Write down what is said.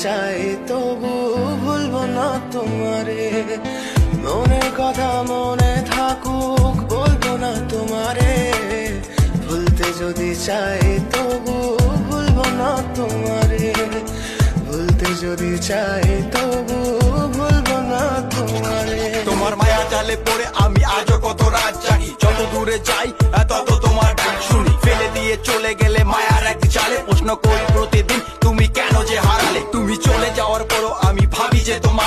চাই তবু ভুলবো না তোমারে, মনের কথা মনে থাকুক বলবো না তোমারে, ভুলতে যদি চাই তবু ভুলবো না তোমারে, ভুলতে যদি চাই তবু ভুলবো না তোমারে। তোমার মায়া জালে পড়ে আমি আজও কত রাত জাগি, যত দূরে যাই তত তোমার ডাক শুনি, ফেলে দিয়ে চলে গেলে মায়ার এক জালে প্রশ্ন করি প্রতিদিন তুমি কেন যে হারালে, তুমি চলে যাওয়ার পরও আমি ভাবি যে তোমার